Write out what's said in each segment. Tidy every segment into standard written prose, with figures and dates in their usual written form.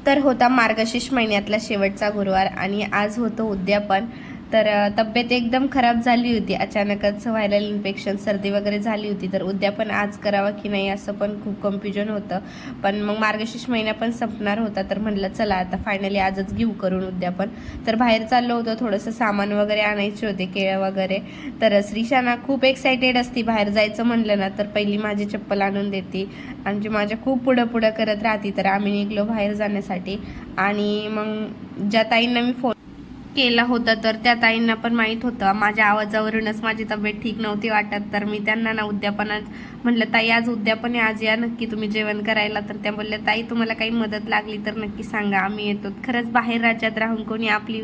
तर होता मार्गशीर्ष महिन्यातला शेवटचा गुरुवार आणि आज होतं उद्यापन। तर तब्येत एकदम खराब झाली होती, अचानकच व्हायरल इन्फेक्शन सर्दी वगैरे झाली होती। तर उद्यापन आज करावा की नाही असं पण खूप कन्फ्युजन होतं। पण मग मार्गशीर्ष महिना पण संपणार होता, तर म्हटलं चला आता फायनली आजच घेऊ करून उद्यापन। तर बाहेर चाललो होतो, थोडंसं सामान वगैरे आणायचे होते, केळं वगैरे। तर श्रीशाना खूप एक्साइटेड असती बाहेर जायचं म्हणलं ना, तर पहिली माझी चप्पल आणून देते आणि माझ्या खूप पुढं पुढं करत राहते। तर आम्ही निघलो बाहेर जाण्यासाठी आणि मग ज्या ताईंना मी फोन केला होता तर त्या ताईंना पण माहीत होतं माझ्या आवाजावरूनच माझी तब्येत ठीक नव्हती वाटत। तर मी त्यांना ना उद्यापनात म्हटलं ताई आज उद्यापन आहे, आज या नक्की तुम्ही जेवण करायला। तर त्या बोलल्या ताई तुम्हाला काही मदत लागली तर नक्की सांगा, आम्ही येतो। खरंच बाहेर राज्यात राहून कोणी आपली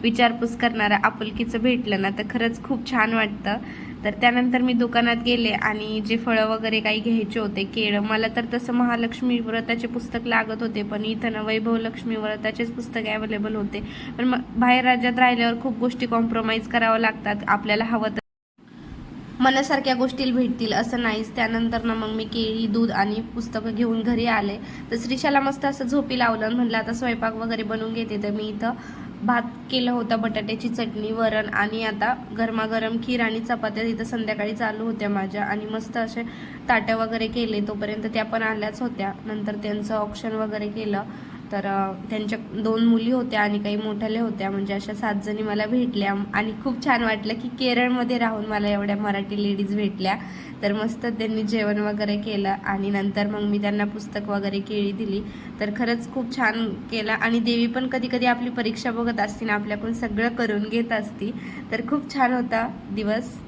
विचारपूस करणारा आपुलकीचं भेटलं ना तर खरंच खूप छान वाटतं। तर त्यानंतर मी दुकानात गेले आणि जे फळं वगैरे काही घ्यायचे होते, केळं, मला तर तसं महालक्ष्मी व्रताचे पुस्तक लागत होते, पण इथं ना वैभव लक्ष्मी व्रताचेच पुस्तक अवेलेबल होते। पण मग बाहेर राज्यात राहिल्यावर खूप गोष्टी कॉम्प्रोमाइज करावं लागतात, आपल्याला हवं तर मनासारख्या गोष्टी भेटतील असं नाहीच। त्यानंतर ना मग मी केळी, दूध आणि पुस्तकं घेऊन घरी आले। तर श्रीशाला मस्त असं झोपी लावलं, म्हटलं आता स्वयंपाक वगैरे बनवून घेते। तर मी इथं भात केलं होतं, बटाट्याची चटणी, वरण आणि आता गरमागरम खीर आणि चपात्या इथं संध्याकाळी चालू होत्या माझ्या। आणि मस्त असे ताटं वगैरे केले, तोपर्यंत त्या पण आल्याच होत्या। नंतर त्यांचं ऑप्शन वगैरे केलं। तर त्यांच्या 2 मुली होत्या आणि काही मोठ्याले होत्या, म्हणजे अशा 7 जणी मला भेटल्या आणि खूप छान वाटलं की केरळमध्ये राहून मला एवढ्या मराठी लेडीज भेटल्या। तर मस्त त्यांनी जेवण वगैरे केलं आणि नंतर मग मी त्यांना पुस्तक वगैरे केळी दिली। तर खरंच खूप छान केलं आणि देवी पण कधी कधी आपली परीक्षा बघत असते ना, आपल्याकडून सगळं करून घेत असती। तर खूप छान होता दिवस।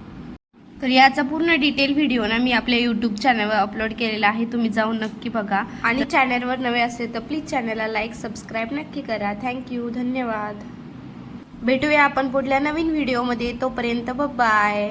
तर याचा पूर्ण डिटेल व्हिडिओ ना मी आपल्या यूट्यूब चॅनलवर अपलोड केलेला आहे, तुम्ही जाऊन नक्की बघा। आणि चॅनलवर नवे असेल तर प्लीज चॅनलला लाईक सबस्क्राईब नक्की करा। थँक्यू, धन्यवाद। भेटूया आपण पुढल्या नवीन व्हिडिओमध्ये, तोपर्यंत बाय।